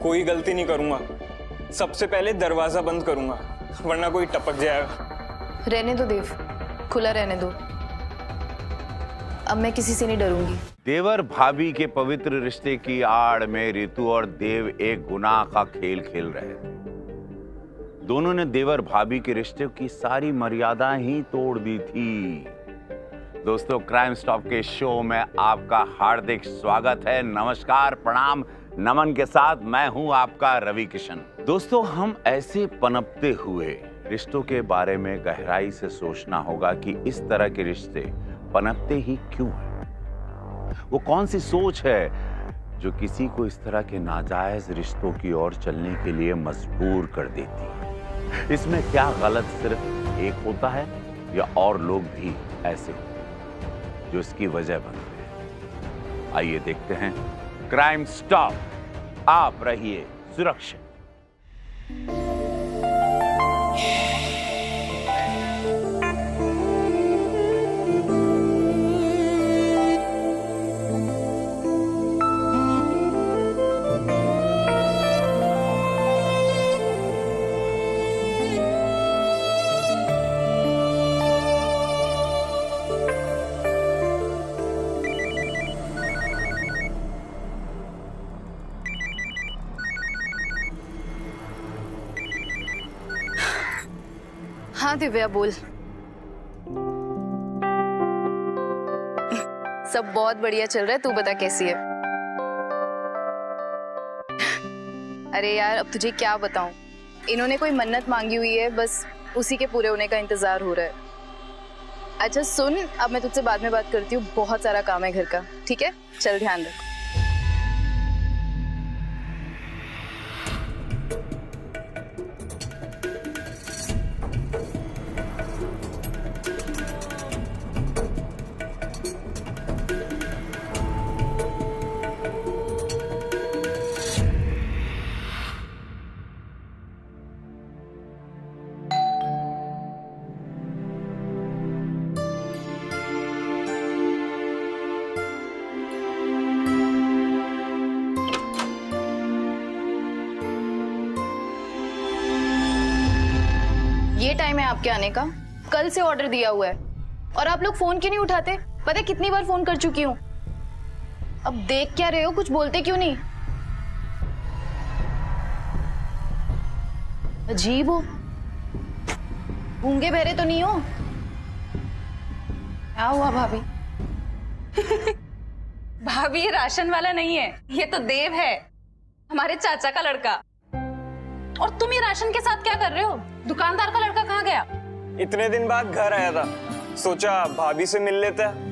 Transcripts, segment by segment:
कोई गलती नहीं करूंगा। सबसे पहले दरवाजा बंद करूंगा, वरना कोई टपक जाएगा। रहने दो देव, खुला रहने दो। अब मैं किसी से नहीं डरूंगी। देवर भाभी के पवित्र रिश्ते की आड़ में रितु और देव एक गुनाह का खेल खेल रहे थे। दोनों ने देवर भाभी के रिश्ते की सारी मर्यादा ही तोड़ दी थी। दोस्तों, क्राइम स्टॉप के शो में आपका हार्दिक स्वागत है। नमस्कार, प्रणाम, नमन के साथ मैं हूं आपका रवि किशन। दोस्तों, हम ऐसे पनपते हुए रिश्तों के बारे में गहराई से सोचना होगा कि इस तरह के रिश्ते पनपते ही क्यों हैं? वो कौन सी सोच है जो किसी को इस तरह के नाजायज रिश्तों की ओर चलने के लिए मजबूर कर देती है? इसमें क्या गलत सिर्फ एक होता है या और लोग भी ऐसे होते हैं जो इसकी वजह बनते हैं? आइए देखते हैं क्राइम स्टॉप। आप रहिए सुरक्षित। हाँ दिव्या, बोल। सब बहुत बढ़िया चल रहा है, तू बता कैसी है? अरे यार, अब तुझे क्या बताऊं, इन्होंने कोई मन्नत मांगी हुई है, बस उसी के पूरे होने का इंतजार हो रहा है। अच्छा सुन, अब मैं तुझसे बाद में बात करती हूँ, बहुत सारा काम है घर का। ठीक है, चल, ध्यान रख। ये टाइम है आपके आने का? कल से ऑर्डर दिया हुआ है और आप लोग फोन क्यों नहीं उठाते? पता है कितनी बार फोन कर चुकी हूँ। अब देख क्या रहे हो, कुछ बोलते क्यों नहीं? अजीब हो, गूंगे बहरे तो नहीं हो? क्या हुआ भाभी? भाभी, ये राशन वाला नहीं है, ये तो देव है, हमारे चाचा का लड़का। और तुम ये राशन के साथ क्या कर रहे हो? दुकानदार का लड़का कहाँ गया? इतने दिन बाद घर आया था, सोचा भाभी से मिल लेते हैं।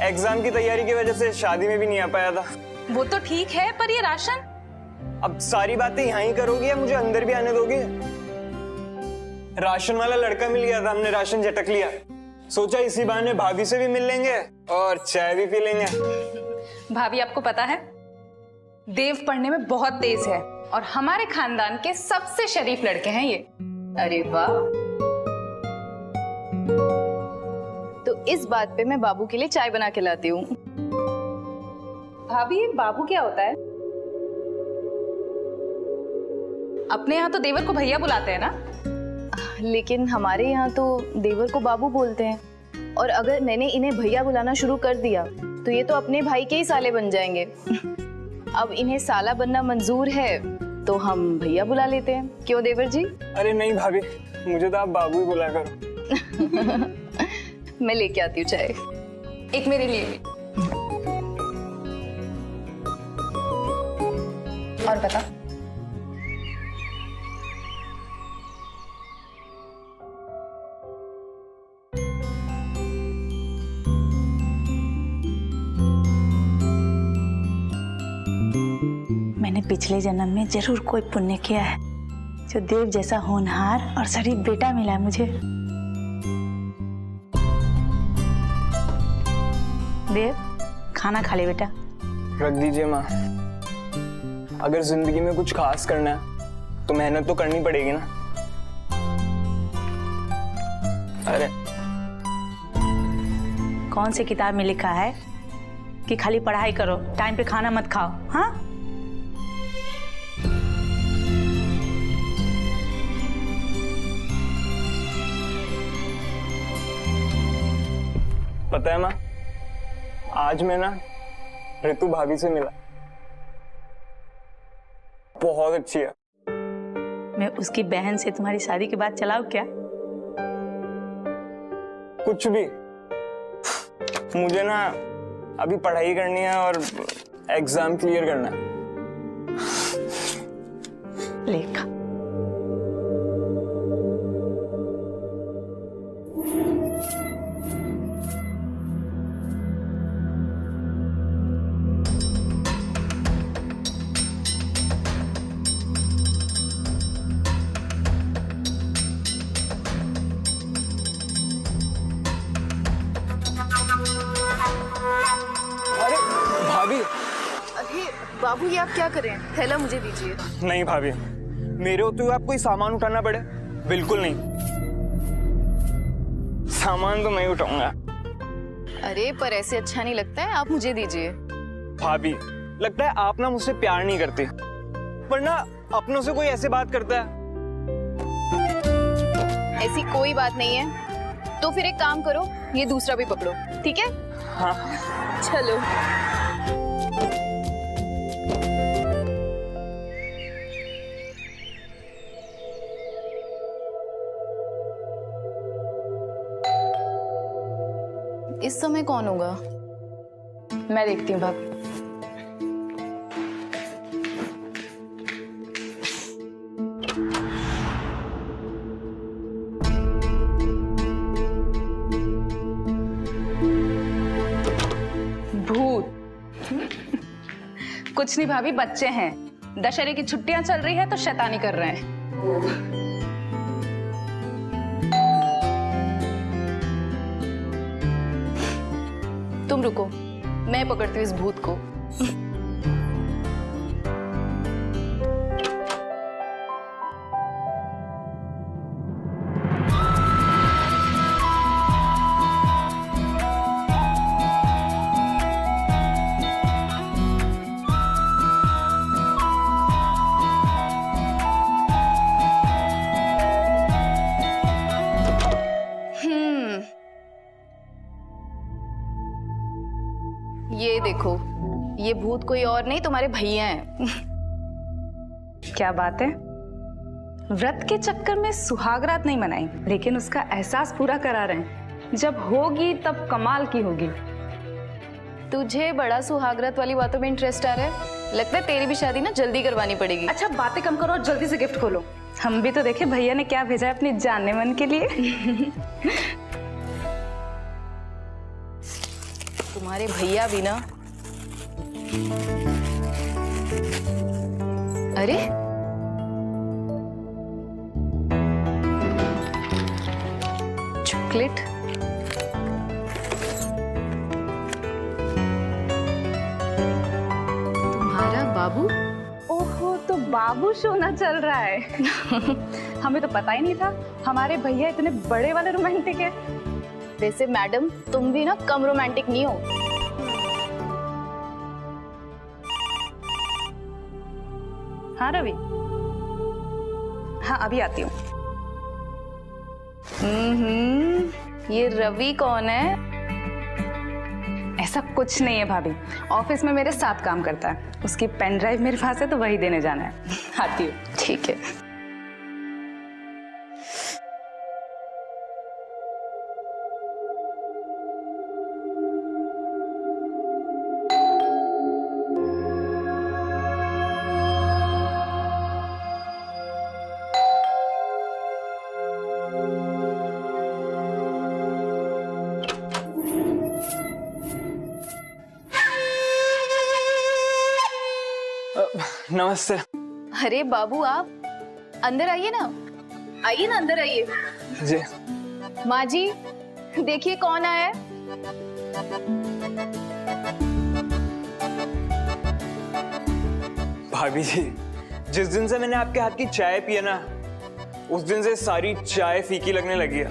एग्जाम की तैयारी की वजह से शादी में भी नहीं आ पाया था। वो तो ठीक है, पर ये राशन? अब सारी बातें यहाँ ही करोगी या मुझे अंदर भी आने दोगे? राशन वाला लड़का मिल गया था, हमने राशन झटक लिया। सोचा इसी बहाने भाभी से भी मिल लेंगे और चाय भी पी लेंगे। भाभी, आपको पता है देव पढ़ने में बहुत तेज है और हमारे खानदान के सबसे शरीफ लड़के हैं ये। अरे वाह, तो इस बात पे मैं बाबू के लिए चाय बना के लाती हूँ। भाभी, बाबू क्या होता है? अपने यहाँ तो देवर को भैया बुलाते हैं ना? लेकिन हमारे यहाँ तो देवर को बाबू बोलते हैं, और अगर मैंने इन्हें भैया बुलाना शुरू कर दिया तो ये तो अपने भाई के ही साले बन जाएंगे। अब इन्हें साला बनना मंजूर है तो हम भैया बुला लेते हैं, क्यों देवर जी? अरे नहीं भाभी, मुझे तो आप बाबू ही बुला करो। मैं लेके आती हूँ चाय। एक मेरे लिए भी। और बता, मैंने पिछले जन्म में जरूर कोई पुण्य किया है जो देव जैसा होनहार और शरीफ बेटा मिला है मुझे। देव, खाना खा ले बेटा। रख दीजिए माँ। अगर जिंदगी में कुछ खास करना है तो मेहनत तो करनी पड़ेगी ना। अरे कौन सी किताब में लिखा है कि खाली पढ़ाई करो, टाइम पे खाना मत खाओ? हाँ, पता है माँ, आज मैं ना ऋतु भाभी से मिला, बहुत अच्छी है। मैं उसकी बहन से तुम्हारी शादी के बाद चलाऊं क्या? कुछ भी, मुझे ना अभी पढ़ाई करनी है और एग्जाम क्लियर करना है। लेखा, अरे भाभी, अरे बाबू, ये आप क्या करें? थैला मुझे दीजिए। नहीं भाभी, मेरे होते हुए आप कोई सामान उठाना पड़े? बिल्कुल नहीं, सामान तो मैं ही उठाऊंगा। अरे पर ऐसे अच्छा नहीं लगता है, आप मुझे दीजिए। भाभी, लगता है आप ना मुझसे प्यार नहीं करते, वरना अपनों से कोई ऐसे बात करता है? ऐसी कोई बात नहीं है। तो फिर एक काम करो, ये दूसरा भी पकड़ो, ठीक है? हाँ। चलो। इस समय कौन होगा? मैं देखती हूँ भाभी। भूत? कुछ नहीं भाभी, बच्चे हैं। दशहरे की छुट्टियां चल रही है तो शैतानी कर रहे हैं। तुम रुको, मैं पकड़ती हूँ इस भूत को। ये देखो, ये भूत कोई और नहीं, तुम्हारे भैया हैं। क्या बात है? व्रत के चक्कर में सुहागरात नहीं मनाई, लेकिन उसका एहसास पूरा करा रहे हैं। जब होगी तब कमाल की होगी। तुझे बड़ा सुहागरात वाली बातों में इंटरेस्ट आ रहा है? लगता है तेरी भी शादी ना जल्दी करवानी पड़ेगी। अच्छा बातें कम करो और जल्दी से गिफ्ट खोलो। हम भी तो देखे भैया ने क्या भेजा है अपने जानने मन के लिए। तुम्हारे भैया भी ना। अरे चॉकलेट। तुम्हारा बाबू? ओहो, तो बाबू सोना चल रहा है। हमें तो पता ही नहीं था हमारे भैया इतने बड़े वाले रोमांटिक है। वैसे मैडम, तुम भी ना कम रोमांटिक नहीं हो। हाँ रवि, हाँ अभी आती हूँ। ये रवि कौन है? ऐसा कुछ नहीं है भाभी, ऑफिस में मेरे साथ काम करता है। उसकी पेन ड्राइव मेरे पास है तो वही देने जाना है। आती हूँ। ठीक है। नमस्ते। अरे बाबू, आप अंदर आइए ना, आइए ना, अंदर आइए। जी। माँ जी, देखिए कौन आया है। भाभी जी, जिस दिन से मैंने आपके हाथ की चाय पी है ना, उस दिन से सारी चाय फीकी लगने लगी है।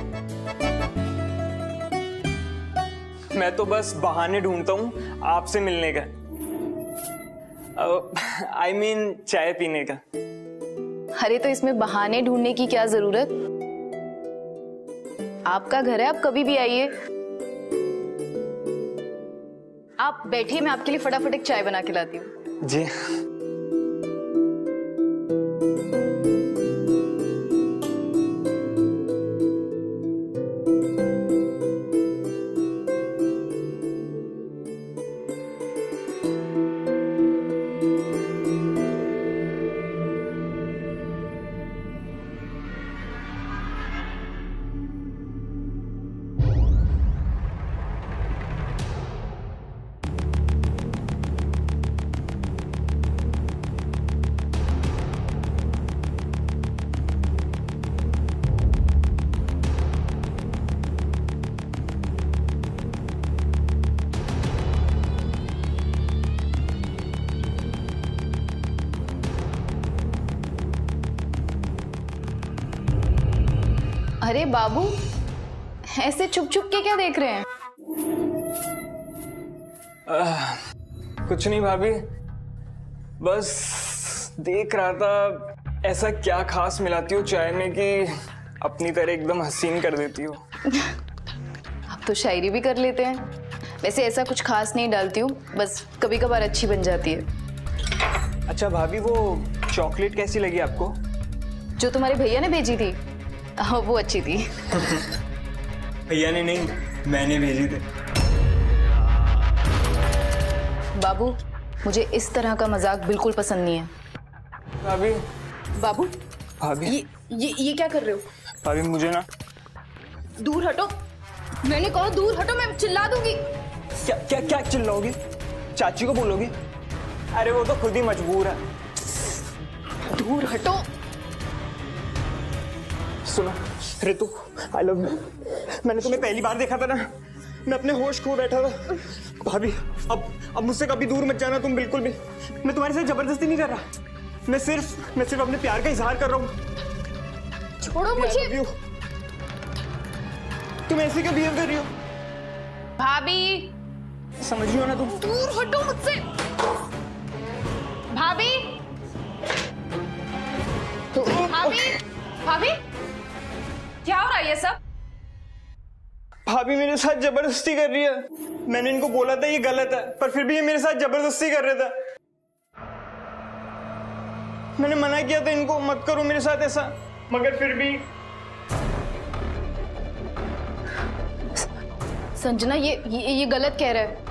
मैं तो बस बहाने ढूंढता हूँ आपसे मिलने का। I mean, चाय पीने का। अरे तो इसमें बहाने ढूंढने की क्या जरूरत? आपका घर है, आप कभी भी आइए। आप बैठिए, मैं आपके लिए फटाफट एक चाय बना के लाती हूँ। जी। अरे बाबू, ऐसे चुप चुप के क्या देख रहे हैं? कुछ नहीं भाभी, बस देख रहा था ऐसा क्या खास मिलाती हो चाय में कि अपनी तरह एकदम हसीन कर देती हो। आप तो शायरी भी कर लेते हैं। वैसे ऐसा कुछ खास नहीं डालती हूँ, बस कभी कभार अच्छी बन जाती है। अच्छा भाभी, वो चॉकलेट कैसी लगी आपको? जो तुम्हारे भैया ने भेजी थी, वो अच्छी थी। भैया ने नहीं, मैंने भेजी थी। बाबू, मुझे इस तरह का मजाक बिल्कुल पसंद नहीं है। भाभी। बाबू, भाभी ये क्या कर रहे हो? भाभी मुझे ना। दूर हटो, मैंने कहा दूर हटो, मैं चिल्ला दूंगी। क्या क्या क्या चिल्लाओगी? चाची को बोलोगी? अरे वो तो खुद ही मजबूर है। दूर हटो। सुनो रितु, आई लव यू। मैंने तुम्हें पहली बार देखा था ना, मैं अपने होश खो बैठा था। भाभी अब मुझसे कभी दूर मत जाना तुम, बिल्कुल भी। मैं तुम्हारे साथ जबरदस्ती नहीं कर रहा, मैं सिर्फ अपने प्यार का इजहार कर रहा हूँ। छोड़ो मुझे। तुम ऐसे क्यों बिहेव कर रही हो? भाभी, समझ रही हो ना तुम? दूर हटो मुझसे। भाभी, भाभी, भाभी, क्या हो रहा है ये सब? भाभी मेरे साथ जबरदस्ती कर रही है। मैंने इनको बोला था ये गलत है, पर फिर भी ये मेरे साथ जबरदस्ती कर रहे थे। मैंने मना किया था इनको, मत करो मेरे साथ ऐसा, मगर फिर भी। संजना, ये गलत कह रहा है।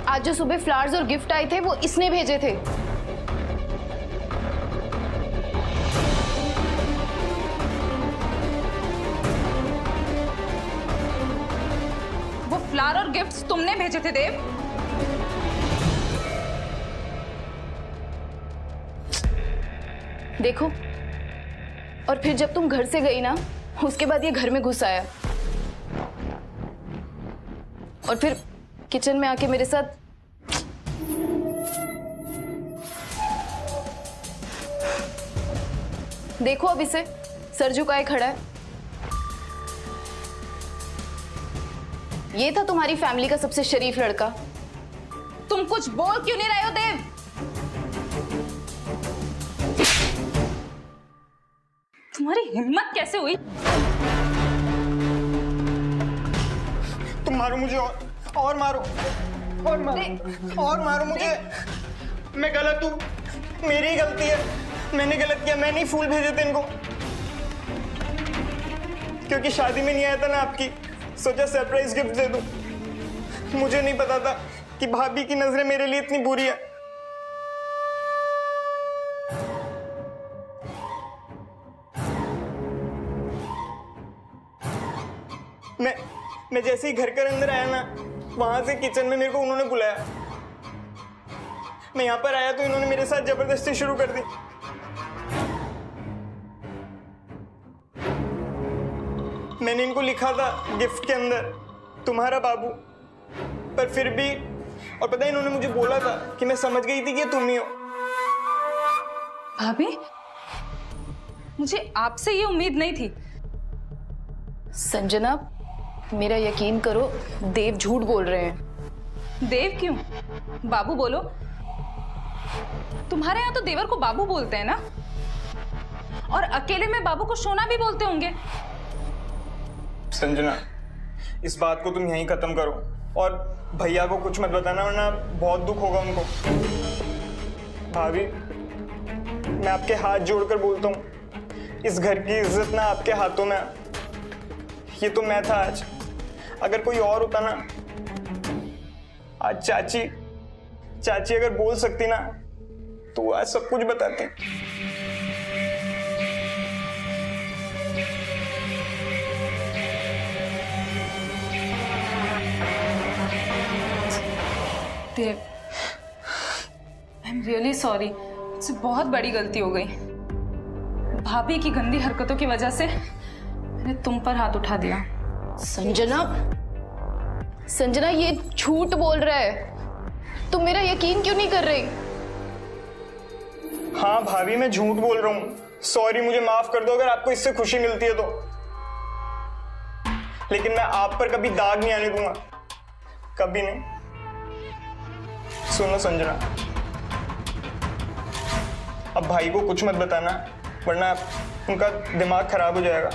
आज जो सुबह फ्लावर्स और गिफ्ट आए थे, वो इसने भेजे थे। वो फ्लावर और गिफ्ट्स तुमने भेजे थे देव? देखो, और फिर जब तुम घर से गई ना, उसके बाद ये घर में घुस आया और फिर किचन में आके मेरे साथ। देखो अब इसे, सर झुकाए खड़ा है। ये था तुम्हारी फैमिली का सबसे शरीफ लड़का। तुम कुछ बोल क्यों नहीं रहे हो देव? तुम्हारी हिम्मत कैसे हुई? तुम मारो मुझे, और मारो, और मारो, और मारो मुझे। मैं गलत हूँ, मेरी ही गलती है, मैंने गलत किया। मैंने ही फूल भेजे थे इनको, क्योंकि शादी में नहीं आया था ना आपकी, सोचा सरप्राइज गिफ्ट दे दूं। मुझे नहीं पता था कि भाभी की नजरें मेरे लिए इतनी बुरी है। मैं जैसे ही घर के अंदर आया ना, वहां से किचन में मेरे को उन्होंने बुलाया। मैं यहाँ पर आया तो इन्होंने मेरे साथ जबरदस्ती शुरू कर दी। मैंने इनको लिखा था गिफ्ट के अंदर, तुम्हारा बाबू, पर फिर भी, और पता है इन्होंने मुझे बोला था कि मैं समझ गई थी कि तुम ही हो। भाभी, मुझे आपसे ये उम्मीद नहीं थी। संजना, मेरा यकीन करो, देव झूठ बोल रहे हैं। देव क्यों? बाबू बोलो। तुम्हारे यहाँ तो देवर को बाबू बोलते हैं ना, और अकेले में बाबू को सोना भी बोलते होंगे। संजना, इस बात को तुम यहीं खत्म करो और भैया को कुछ मत बताना, वरना बहुत दुख होगा उनको। भाभी, मैं आपके हाथ जोड़कर बोलता हूँ, इस घर की इज्जत ना आपके हाथों में। ये तो मैं था आज, अगर कोई और होता ना, आज चाची अगर बोल सकती ना तो आज सब कुछ बताती। देव, आई एम रियली सॉरी। मुझसे बहुत बड़ी गलती हो गई। भाभी की गंदी हरकतों की वजह से मैंने तुम पर हाथ उठा दिया। संजना ये झूठ बोल रहा है। तुम मेरा यकीन क्यों नहीं कर रही? हाँ भाभी, मैं झूठ बोल रहा हूँ। सॉरी, मुझे माफ कर दो अगर आपको इससे खुशी मिलती है तो। लेकिन मैं आप पर कभी दाग नहीं आने दूंगा, कभी नहीं। सुनो संजना, अब भाई को कुछ मत बताना, वरना उनका दिमाग खराब हो जाएगा।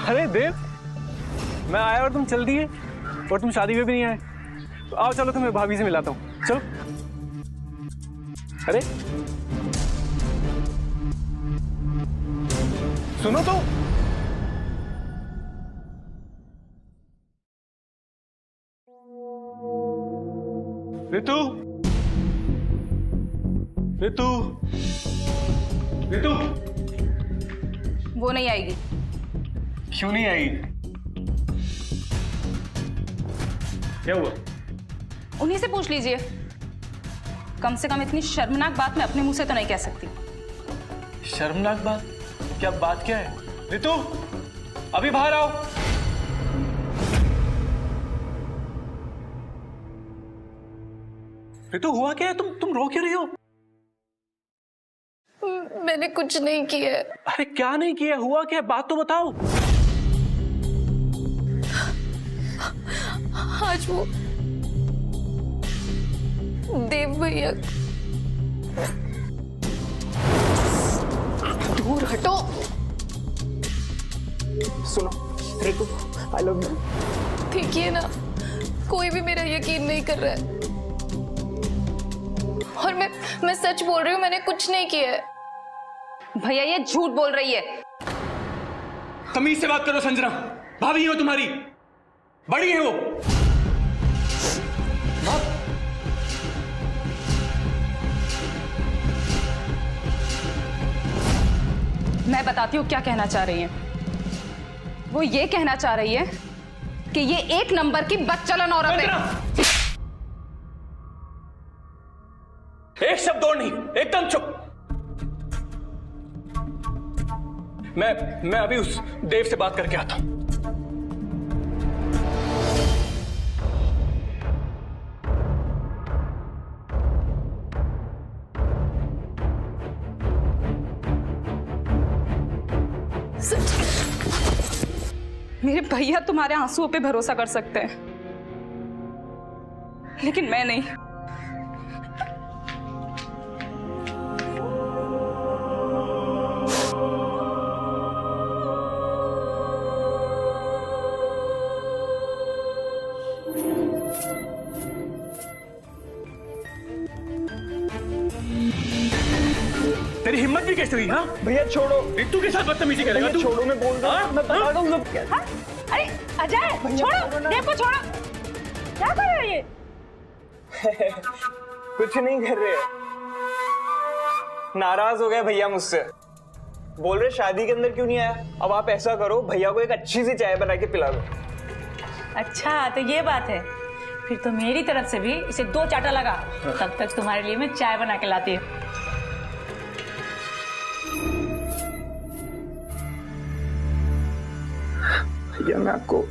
अरे देव, मैं आया और तुम चल दिए, और तुम शादी में भी नहीं आए। तो आओ चलो, तुम्हें भाभी से मिलाता हूँ, चलो। अरे सुनो तो। रितु, रितु, रितु। वो नहीं आएगी। क्यों नहीं आई? क्या हुआ? उन्हीं से पूछ लीजिए। कम से कम इतनी शर्मनाक बात मैं अपने मुंह से तो नहीं कह सकती। शर्मनाक बात? क्या बात क्या है? रितु, अभी बाहर आओ। रितु, हुआ क्या है? तुम रो क्यों रही हो? मैंने कुछ नहीं किया। अरे क्या नहीं किया? हुआ क्या? बात तो बताओ। आज वो देव भैया, दूर हटो। सुनो रितु, आई लव यू। ठीक है ना, कोई भी मेरा यकीन नहीं कर रहा है, और मैं सच बोल रही हूँ, मैंने कुछ नहीं किया है। भैया ये झूठ बोल रही है। तमीज से बात करो संजना, भाभी हो तुम्हारी, बड़ी है वो। मैं बताती हूँ क्या कहना चाह रही है। वो ये कहना चाह रही है कि ये एक नंबर की बदचलन औरत है। एक शब्द और नहीं, एकदम चुप। मैं अभी उस देव से बात करके आता हूं। मेरे भैया तुम्हारे आंसुओं पे भरोसा कर सकते हैं, लेकिन मैं नहीं। तेरी हिम्मत भी कैसे हुई? हाँ भैया छोड़ो। रितु के साथ बदतमीजी करेगा तू? छोड़ो, मैं बोल रहा हूँ, मैं बता रहा हूँ सब क्या। अरे अजय, छोड़ो, देव को छोड़ो। क्या कर रहे हो ये? कुछ नहीं कर रहे। नाराज हो गए भैया मुझसे, बोल रहे शादी के अंदर क्यों नहीं आया। अब आप ऐसा करो, भैया को एक अच्छी सी चाय बना के पिला दो। अच्छा तो ये बात है, फिर तो मेरी तरफ से भी इसे 2 चाटा लगा। तब तक तुम्हारे लिए मैं चाय बना के लाती हूँ। भैया मैं आपको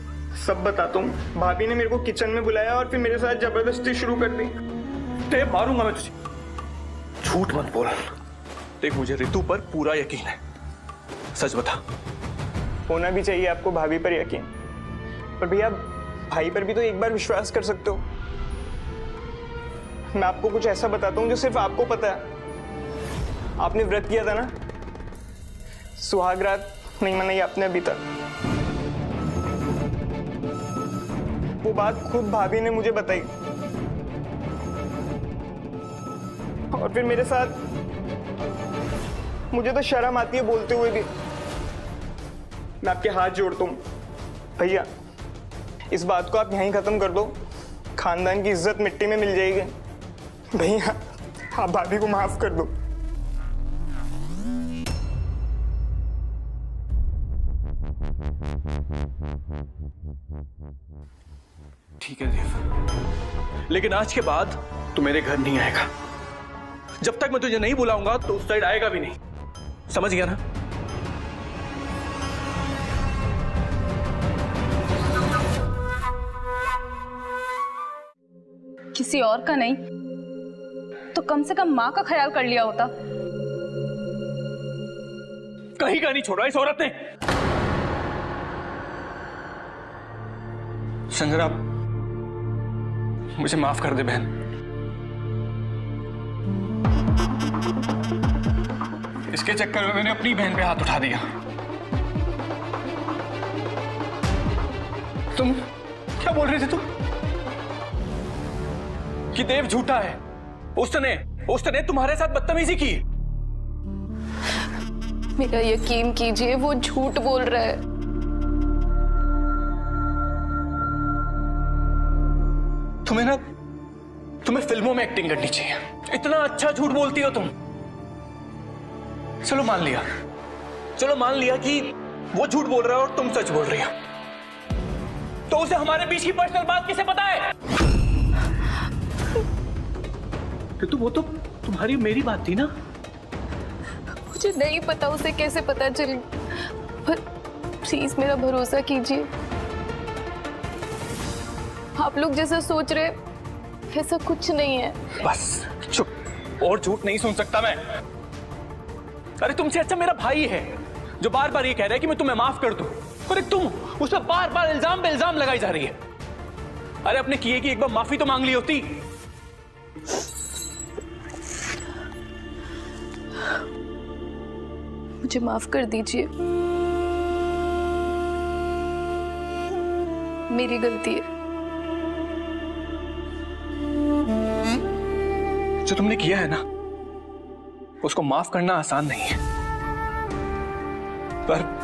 सब बताता हूँ। भाभी ने मेरे को किचन में बुलाया और फिर मेरे साथ जबरदस्ती शुरू कर दी। देव मारूंगा मैं तुझे। झूठ मत बोल। देख मुझे रितु पर पूरा यकीन है, सच बता। होना भी चाहिए आपको भाभी पर यकीन, पर भैया भाई पर भी तो एक बार विश्वास कर सकते हो। मैं आपको कुछ ऐसा बताता हूँ जो सिर्फ आपको पता है। आपने व्रत किया था ना, सुहाग रात नहीं मनाई आपने अभी तक। वो बात खुद भाभी ने मुझे बताई, और फिर मेरे साथ मुझे तो शर्म आती है बोलते हुए भी। मैं आपके हाथ जोड़ता हूँ भैया, इस बात को आप यहीं खत्म कर दो, खानदान की इज्जत मिट्टी में मिल जाएगी। भैया आप भाभी को माफ कर दो। ठीक है देव, लेकिन आज के बाद तू मेरे घर नहीं आएगा। जब तक मैं तुझे नहीं बुलाऊंगा तो उस साइड आएगा भी नहीं, समझ गया ना? किसी और का नहीं तो कम से कम माँ का ख्याल कर लिया होता। कहीं का नहीं छोड़ा इस औरत ने। संजना मुझे माफ कर दे बहन। इसके चक्कर में मैंने अपनी बहन पे हाथ उठा दिया। तुम क्या बोल रहे थे तुम? कि देव झूठा है, उसने तुम्हारे साथ बदतमीजी की। मेरा यकीन कीजिए, वो झूठ बोल रहा है। तुम्हें फिल्मों में एक्टिंग करनी चाहिए। इतना अच्छा झूठ बोलती हो तुम। चलो मान लिया कि वो झूठ बोल रहा है और तुम सच बोल रही हो, तो उसे हमारे बीच की पर्सनल बात किसे पता है? तो वो तो तुम्हारी मेरी बात थी ना। मुझे नहीं पता उसे कैसे पता चली, पर प्लीज मेरा भरोसा कीजिए। आप लोग जैसा सोच रहे ऐसा कुछ नहीं है। बस चुप, और झूठ नहीं सुन सकता मैं। अरे तुमसे अच्छा मेरा भाई है जो बार बार ये कह रहा है कि मैं तुम्हें माफ कर दूं, और तुम उस पर बार बार इल्जाम पे इल्जाम लगाई जा रही है। अरे अपने किए की एक बार माफी तो मांग ली होती। मुझे माफ कर दीजिए, मेरी गलती है। जो तुमने किया है ना, उसको माफ करना आसान नहीं है, पर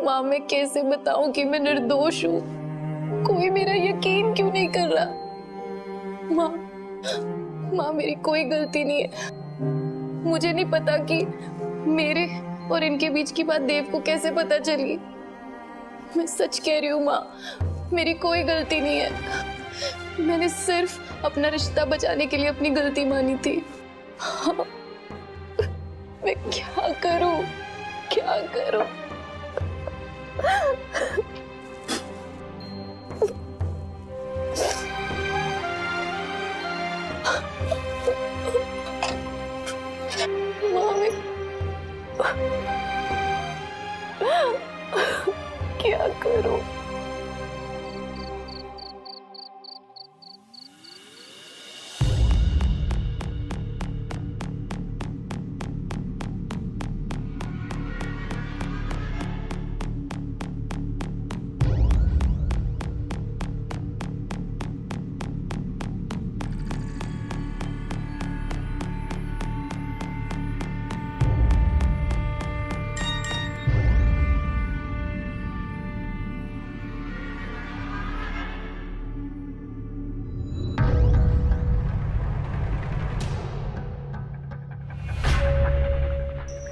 माँ मैं कैसे बताऊं कि मैं निर्दोष हूँ? कोई मेरा यकीन क्यों नहीं कर रहा? माँ मेरी कोई गलती नहीं है। मुझे नहीं पता कि मेरे और इनके बीच की बात देव को कैसे पता चली। मैं सच कह रही हूँ माँ, मेरी कोई गलती नहीं है। मैंने सिर्फ अपना रिश्ता बचाने के लिए अपनी गलती मानी थी। मैं क्या करूं? क्या करूं?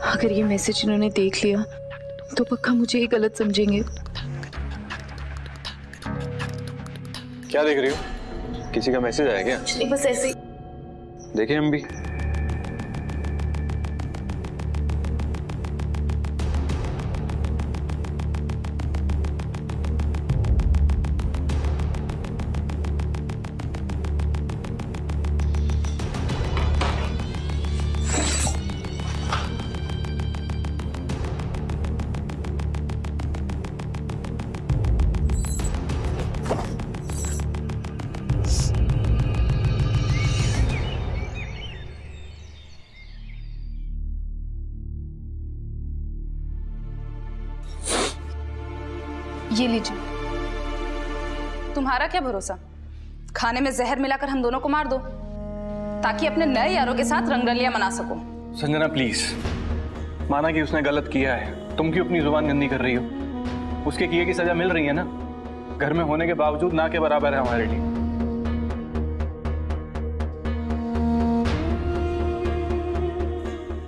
अगर ये मैसेज इन्होंने देख लिया तो पक्का मुझे ही गलत समझेंगे। क्या देख रही हो? किसी का मैसेज आया क्या? नहीं, बस ऐसे ही। देखें हम भी। ये लीजिए। तुम्हारा क्या भरोसा, खाने में जहर मिलाकर हम दोनों को मार दो ताकि अपने नए यारों के साथ रंगरलियां मना सको। संजना प्लीज, माना कि उसने गलत किया है, तुम क्यों अपनी जुबान गंदी कर रही हो? उसके किए की सजा मिल रही है ना, घर में होने के बावजूद ना के बराबर है हमारे लिए।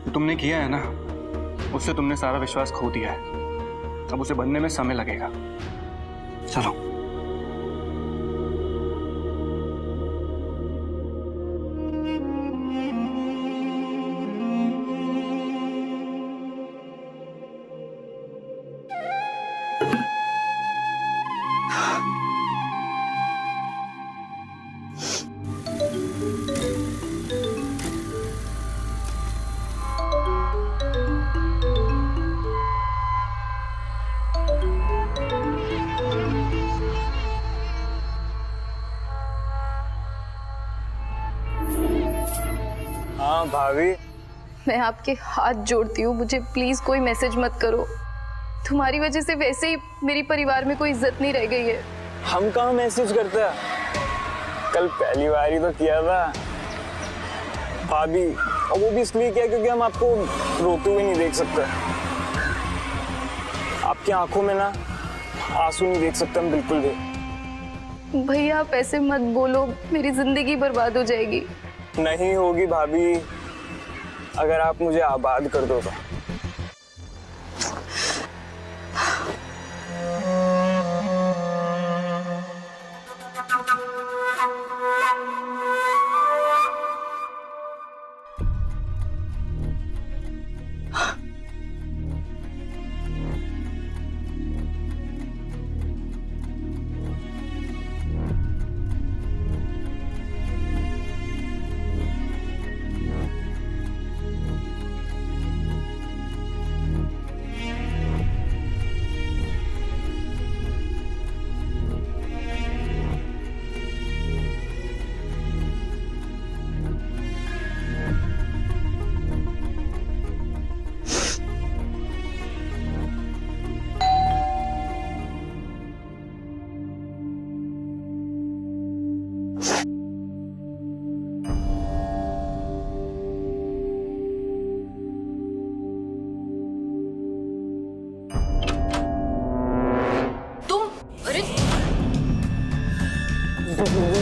जो तुमने किया है ना, उससे तुमने सारा विश्वास खो दिया है। अब उसे बनने में समय लगेगा। चलो। हाँ भाभी, मैं आपके हाथ जोड़ती हूँ, मुझे प्लीज कोई मैसेज मत करो। तुम्हारी वजह से वैसे ही मेरी परिवार में कोई इज्जत नहीं रह गई है। हम कहाँ मैसेज करते हैं? कल पहली बार ही तो किया था भाभी, और वो भी इसलिए किया क्योंकि हम आपको रोते हुए नहीं देख सकते। आपकी आंखों में ना आंसू नहीं देख सकते हम बिल्कुल भी। भैया आप ऐसे मत बोलो, मेरी जिंदगी बर्बाद हो जाएगी। नहीं होगी भाभी, अगर आप मुझे आबाद कर दो तो।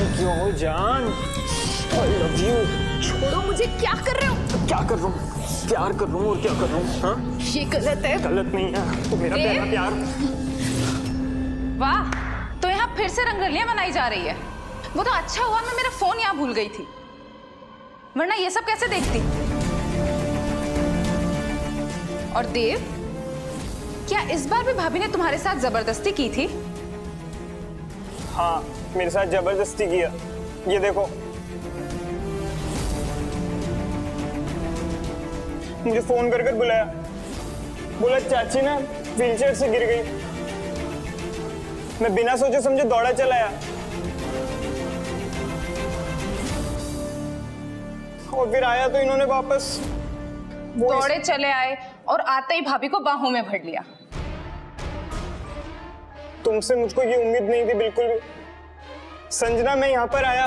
क्यों हो जान? I love you। छोड़ो मुझे, क्या कर रहे हो? क्या कर रहा हूँ? प्यार कर रहा हूँ, और क्या कर रहा हूँ? हाँ? ये गलत है। गलत नहीं है, तो मेरा पहला प्यार। वाह, तो यहाँ फिर से रंगरलियां मनाई जा रही है। वो तो अच्छा हुआ मैं मेरा फोन यहाँ भूल गई थी, वरना ये सब कैसे देखती। और देव, क्या इस बार भी भाभी ने तुम्हारे साथ जबरदस्ती की थी? हाँ, मेरे साथ जबरदस्ती किया। ये देखो, मुझे फोन कर बुलाया, बोला चाची ना व्हीलचेयर से गिर गई। मैं बिना सोचे समझे दौड़ा चला आया, और फिर आया तो इन्होंने वापस दौड़े चले आए और आते ही भाभी को बाहों में भर लिया। तुमसे मुझको ये उम्मीद नहीं थी बिल्कुल भी। संजना, मैं यहाँ पर आया,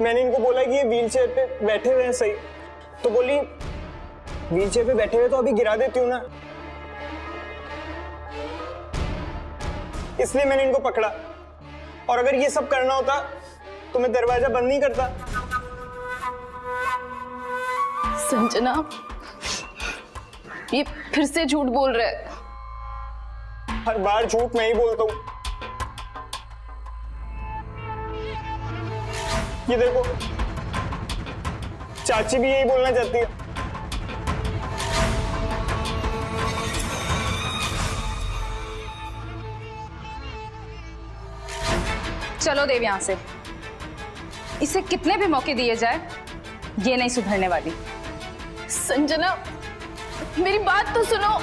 मैंने इनको बोला कि ये व्हीलचेयर पे बैठे हुए हैं सही, तो बोली व्हीलचेयर पे बैठे हुए तो अभी गिरा देती हूँ ना, इसलिए मैंने इनको पकड़ा। और अगर ये सब करना होता तो मैं दरवाजा बंद नहीं करता। संजना, ये फिर से झूठ बोल रहा है। हर बार झूठ मैं ही बोलता हूँ। ये देखो, चाची भी यही बोलना चाहती है। चलो देव यहां से। इसे कितने भी मौके दिए जाए ये नहीं सुधरने वाली। संजना, मेरी बात तो सुनो।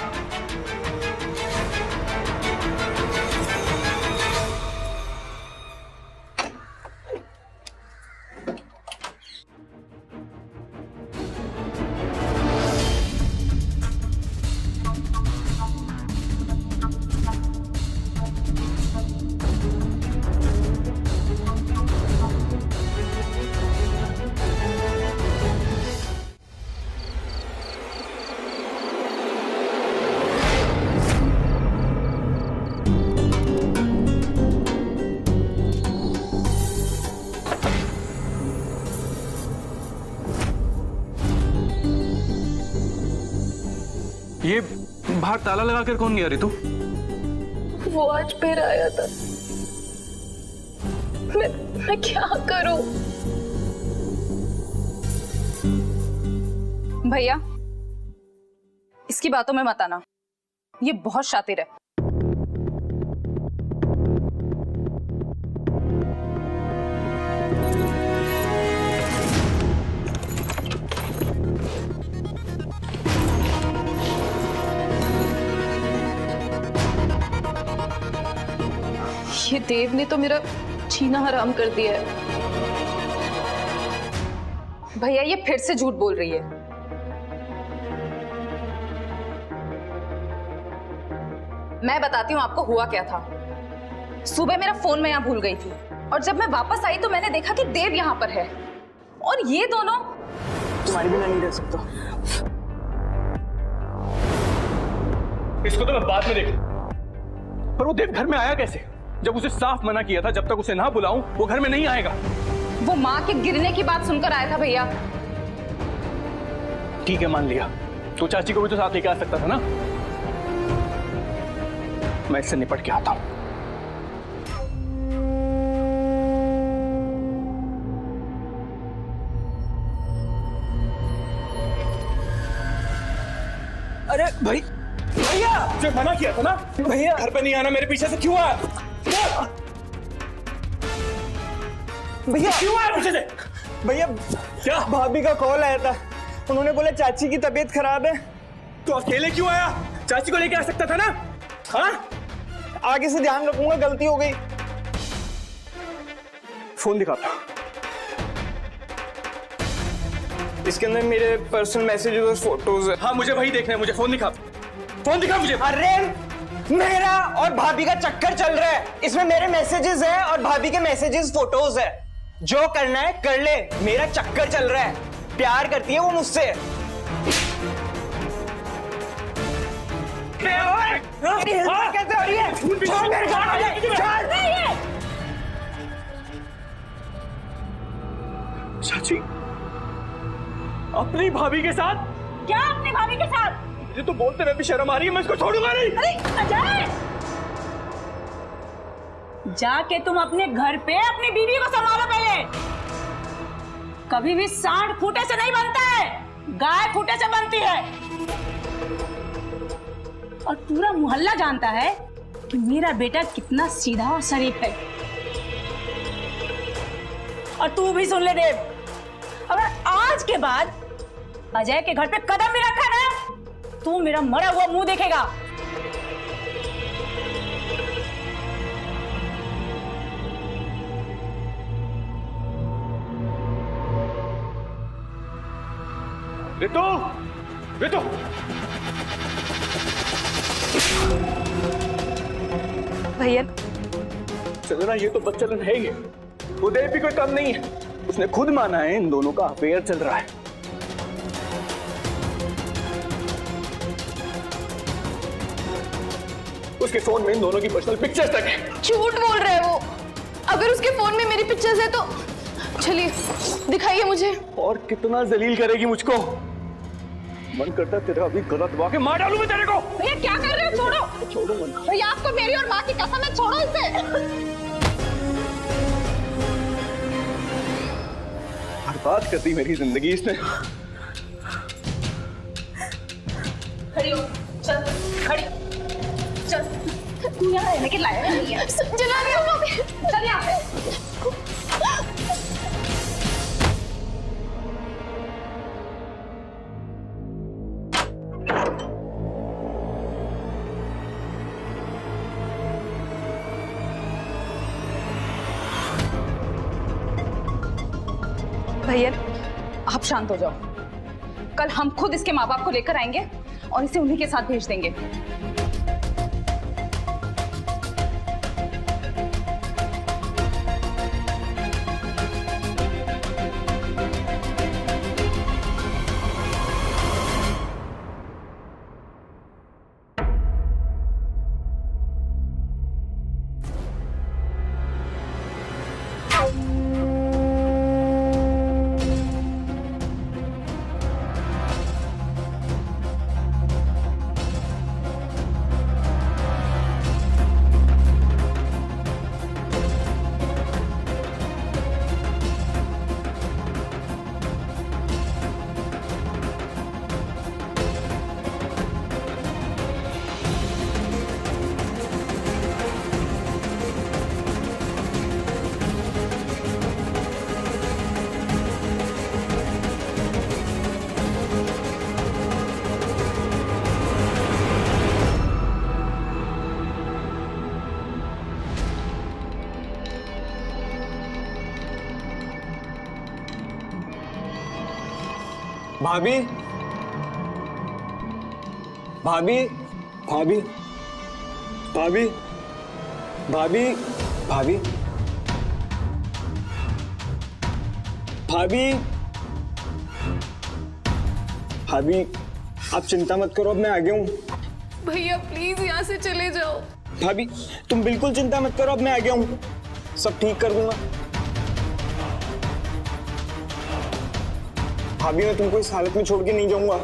ये बाहर ताला लगा कर कौन गया रितु? वो आज फिर आया था। मैं क्या करूं? भैया इसकी बातों में मत आना, ये बहुत शातिर है। ये देव ने तो मेरा जीना हराम कर दिया है। भैया ये फिर से झूठ बोल रही है। मैं बताती हूँ आपको हुआ क्या था। सुबह मेरा फोन मैं यहाँ भूल गई थी और जब मैं वापस आई तो मैंने देखा कि देव यहाँ पर है और ये दोनों। तुम्हारी बिना नहीं रह सकता। इसको तो मैं बाद में देख, पर वो देव घर में आया कैसे? जब उसे साफ मना किया था जब तक उसे ना बुलाऊं वो घर में नहीं आएगा। वो माँ के गिरने की बात सुनकर आया था भैया। ठीक है मान लिया, तो चाची को भी तो साथ लेके आ सकता था ना। मैं इससे निपट के आता हूं। अरे भाई, भैया तुझे मना किया था ना भैया। घर पे नहीं आना, मेरे पीछे से क्यों आया? भैया क्यों आया पीछे से? भैया क्या? भाभी का कॉल आया था, उन्होंने बोला चाची की तबीयत खराब है। तो अकेले क्यों आया? चाची को लेके आ सकता था ना। हाँ, आगे से ध्यान रखूंगा, गलती हो गई। फोन दिखाता। इसके अंदर मेरे पर्सनल मैसेजेस और फोटोज है। हाँ मुझे वही देखना है, मुझे फोन दिखा, फोन दिखा मुझे। अरे मेरा और भाभी का चक्कर चल रहा है, इसमें मेरे मैसेजेस हैं और भाभी के मैसेजेस फोटोज है। जो करना है कर ले, मेरा चक्कर चल रहा है। प्यार करती है वो मुझसे। कैसे हो रही है? छोड़ मेरे को, छोड़। चाची अपनी भाभी के साथ? क्या अपनी भाभी के साथ? मुझे तो बोलते हुए भी शर्म आ रही है, मैं इसको छोड़ूंगा नहीं। अरे अजय, जाके तुम अपने घर पे अपनी बीवी को संभालो पहले। कभी भी सांड खूंटे से नहीं बनता है, गाय खूंटे से बनती है। और पूरा मोहल्ला जानता है कि मेरा बेटा कितना सीधा और शरीफ है। और तू भी सुन ले देव, अगर आज के बाद अजय के घर पे कदम भी रखा ना, तू मेरा मरा हुआ मुंह देखेगा। रितु, रितु, भैया चलना ये तो बच्चलन है ही। वो देव भी कोई कम नहीं है, उसने खुद माना है इन दोनों का अफेयर चल रहा है। उसके फोन में इन दोनों की पर्सनल पिक्चर्स तक है। झूठ बोल रहा है वो। अगर उसके फोन में मेरी पिक्चर्स है तो चलिए दिखाइए मुझे। और कितना जलील करेगी मुझको। मन करता तेरा अभी गलत दबा के मार डालूं मैं तेरे को। भैया क्या कर रहे हो? छोड़ो छोड़ो मत। भैया, आपको मेरी और माँ की कसम है, छोड़ो इसे। बर्बाद कर दी मेरी जिंदगी इसने। खड़ी हो, चल खड़ी, चल। तू यहाँ रहने के लायक नहीं है। चला रही हो, चल यहाँ से। भैया आप शांत हो जाओ। कल हम खुद इसके माँ बाप को लेकर आएंगे और इसे उन्हीं के साथ भेज देंगे। भाभी, भाभी, भाभी, भाभी, भाभी, भाभी, भाभी, भाभी, आप चिंता मत करो, अब मैं आ गया हूँ। भैया प्लीज यहाँ से चले जाओ। भाभी तुम बिल्कुल चिंता मत करो, अब मैं आ गया हूँ, सब ठीक कर दूंगा। भाभी मैं तुमको इस हालत में छोड़ के नहीं जाऊंगा।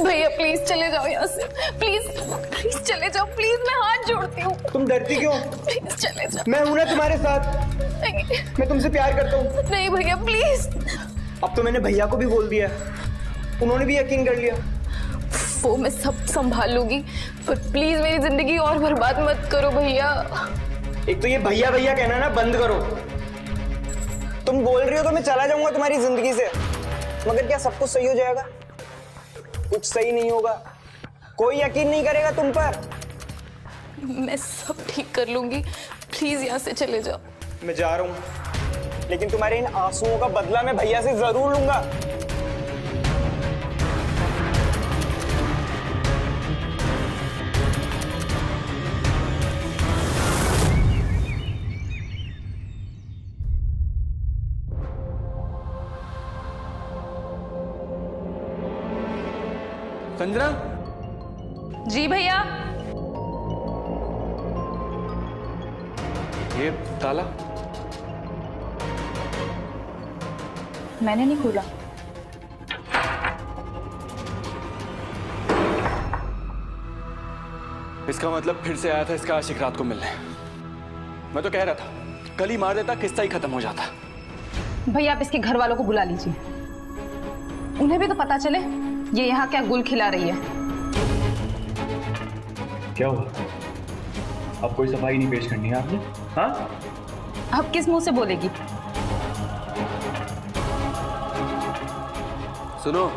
भैया प्लीज चले जाओ यहाँ से, प्लीज प्लीज चले जाओ, प्लीज मैं हाथ जोड़ती हूँ। तुम डरती क्यों? प्लीज चले जाओ। मैं हूं ना तुम्हारे साथ, नहीं मैं तुमसे प्यार करता हूँ। नहीं भैया प्लीज। अब तो मैंने भैया को भी बोल दिया, उन्होंने भी यकीन कर लिया। वो मैं सब संभाल लूंगी, पर प्लीज मेरी जिंदगी और बर्बाद मत करो भैया। एक तो ये भैया भैया कहना ना बंद करो। तुम बोल रही हो तो मैं चला जाऊंगा तुम्हारी जिंदगी से, मगर क्या सब कुछ सही हो जाएगा? कुछ सही नहीं होगा, कोई यकीन नहीं करेगा तुम पर। मैं सब ठीक कर लूंगी, प्लीज यहाँ से चले जाओ। मैं जा रहा हूँ, लेकिन तुम्हारे इन आंसुओं का बदला मैं भैया से जरूर लूंगा। संजना, जी भैया। ये ताला मैंने नहीं खोला। इसका मतलब फिर से आया था इसका आशिक रात को मिलने। मैं तो कह रहा था कल ही मार देता, किस्सा ही खत्म हो जाता। भैया आप इसके घर वालों को बुला लीजिए, उन्हें भी तो पता चले ये यहाँ क्या गुल खिला रही है। क्या हुआ? अब कोई सफाई नहीं पेश करनी है आपने? हाँ? अब किस मुंह से बोलेगी? सुनो,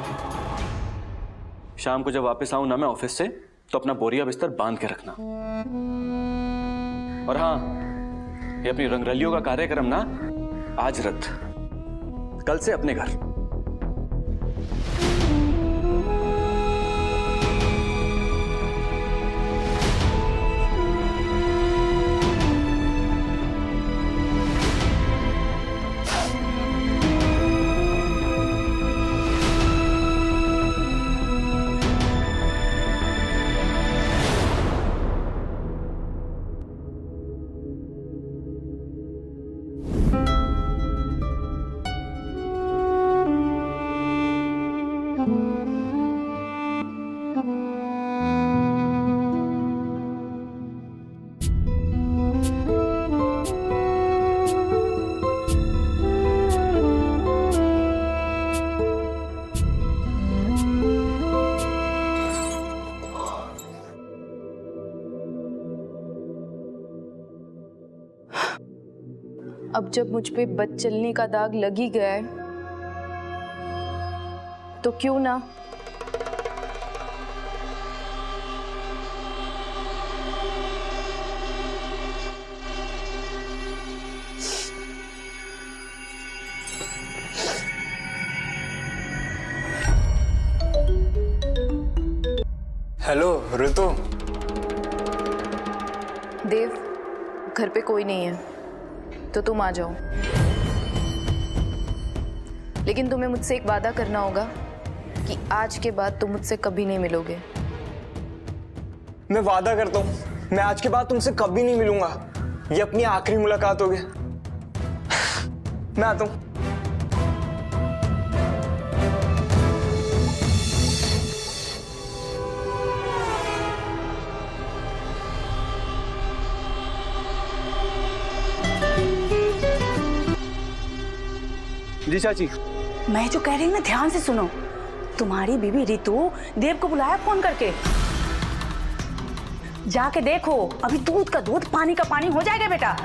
शाम को जब वापस आऊं ना मैं ऑफिस से, तो अपना बोरिया बिस्तर बांध के रखना। और हाँ, ये अपनी रंगरलियों का कार्यक्रम ना आज रद्द, कल से अपने घर। अब जब मुझ पे बद चलने का दाग लग ही गया है तो क्यों ना हेलो ऋतु। देव, घर पे कोई नहीं है तो तुम आ जाओ, लेकिन तुम्हें मुझसे एक वादा करना होगा कि आज के बाद तुम मुझसे कभी नहीं मिलोगे। मैं वादा करता हूँ, मैं आज के बाद तुमसे कभी नहीं मिलूंगा। ये अपनी आखिरी मुलाकात होगी। मैं आता हूँ। जी चाची। मैं जो कह रही हूँ ना ध्यान से सुनो। तुम्हारी बीवी रितु देव को बुलाया फोन करके। जाके देखो, अभी दूध का दूध पानी का पानी हो जाएगा बेटा।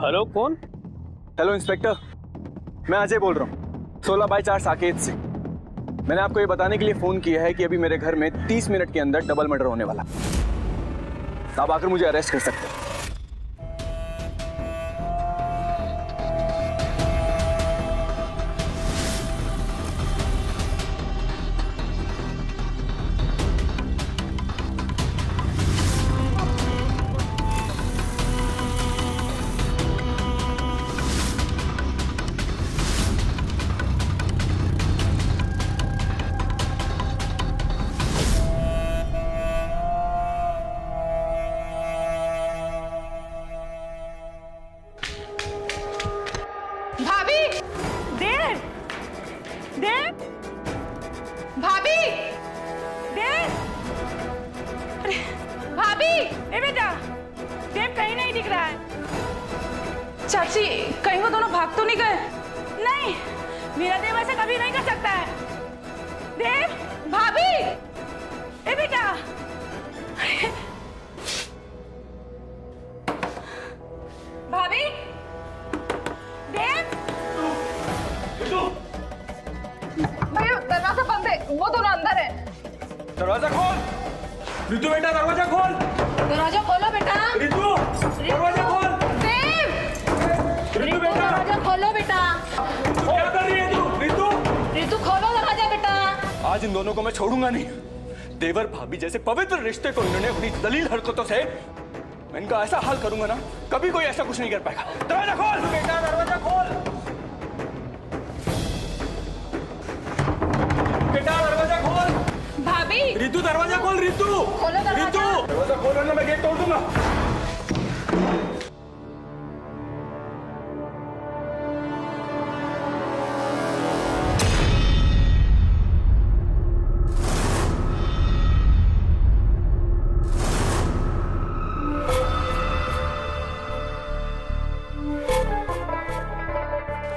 हेलो, कौन? हेलो इंस्पेक्टर, मैं अजय बोल रहा हूँ 16/4 साकेत से। मैंने आपको ये बताने के लिए फोन किया है कि अभी मेरे घर में 30 मिनट के अंदर डबल मर्डर होने वाला। आप आकर मुझे अरेस्ट कर सकते हैं। चाची, कहीं वो दोनों भाग तो नहीं गए? नहीं, मेरा देव ऐसा कभी नहीं कर सकता है। देव, भाभी, ए बेटा। भाभी, देव। भैया दरवाजा बंद है, वो दोनों अंदर है। दरवाजा खोल रितु बेटा, दरवाजा खोल। दरवाजा खोलो बेटा। रितु, दरवाजा खोल। रितु दरवाजा खोलो बेटा। क्या कर रही है तू? रितु, रितु खोलो दरवाजा बेटा। आज इन दोनों को मैं छोड़ूंगा नहीं। देवर भाभी जैसे पवित्र रिश्ते को इन्होंने अपनी दलील हरकतों से, मैं इनका ऐसा हाल करूंगा ना, कभी कोई ऐसा कुछ नहीं कर पाएगा। दरवाजा खोल बेटा, दरवाजा खोल बेटा, दरवाजा खोल। भाभी, रितु दरवाजा खोल। रितु, खोलो दरवाजा। रितु दरवाजा खोल वरना मैं गेट तोड़ दूंगा।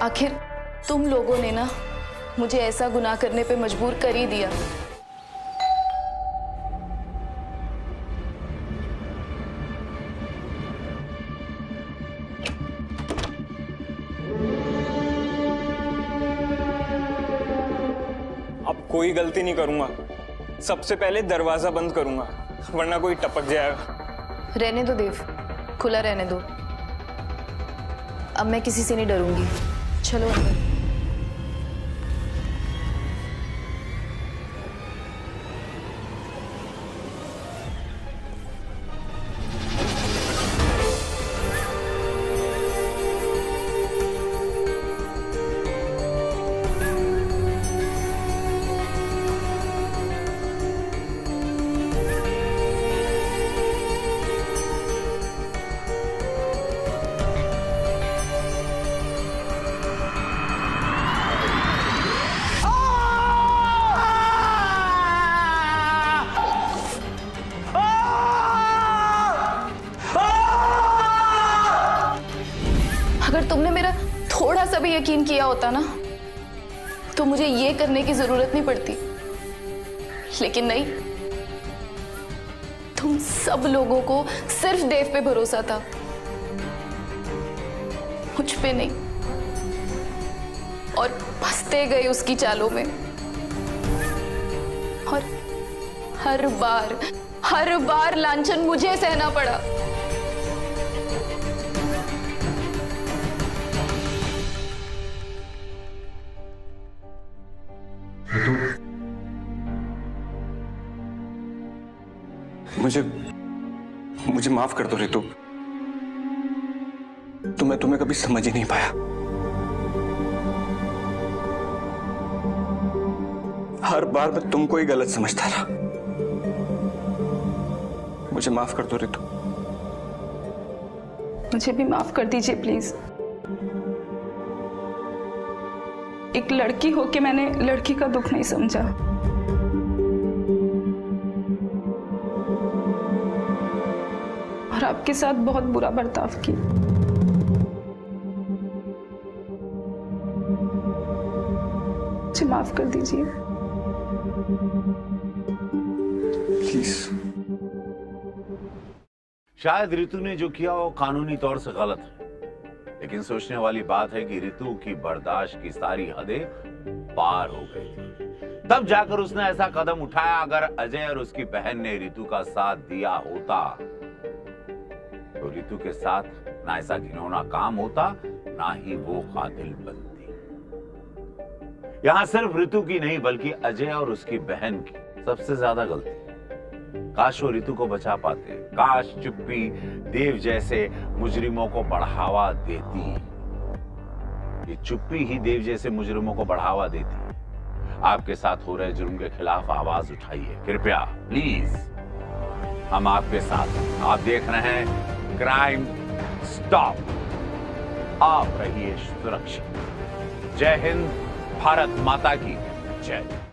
आखिर तुम लोगों ने ना मुझे ऐसा गुनाह करने पे मजबूर कर ही दिया। कोई गलती नहीं करूंगा। सबसे पहले दरवाजा बंद करूंगा, वरना कोई टपक जाएगा। रहने दो देव, खुला रहने दो। अब मैं किसी से नहीं डरूंगी। चलो अंदर। अगर तुमने मेरा थोड़ा सा भी यकीन किया होता ना, तो मुझे ये करने की जरूरत नहीं पड़ती। लेकिन नहीं, तुम सब लोगों को सिर्फ देव पे भरोसा था, मुझ पे नहीं। और फंसते गए उसकी चालों में। और हर बार लांछन मुझे सहना पड़ा। मुझे माफ कर दो रितु। मैं तुम्हें कभी समझ ही नहीं पाया। हर बार मैं तुमको ही गलत समझता रहा। मुझे माफ कर दो रितु। मुझे भी माफ कर दीजिए प्लीज। एक लड़की होके मैंने लड़की का दुख नहीं समझा। और आपके साथ बहुत बुरा बर्ताव किया। मुझे माफ कर दीजिए प्लीज। शायद रितु ने जो किया वो कानूनी तौर से गलत है, लेकिन सोचने वाली बात है कि रितु की बर्दाश्त की सारी हदें पार हो गई थी। तब जाकर उसने ऐसा कदम उठाया। अगर अजय और उसकी बहन ने रितु का साथ दिया होता तो रितु के साथ ना ऐसा घिनौना काम होता, ना ही वो कातिल बनती। यहां सिर्फ रितु की नहीं बल्कि अजय और उसकी बहन की सबसे ज्यादा गलती। काश वो रितु को बचा पाते। काश चुप्पी देव जैसे मुजरिमों को बढ़ावा देती। ये चुप्पी ही देव जैसे मुजरिमों को बढ़ावा देती। आपके साथ हो रहे जुर्म के खिलाफ आवाज उठाइए कृपया, प्लीज। हम आपके साथ हैं। आप देख रहे हैं क्राइम स्टॉप। आप रहिए सुरक्षित। जय हिंद, भारत माता की जय।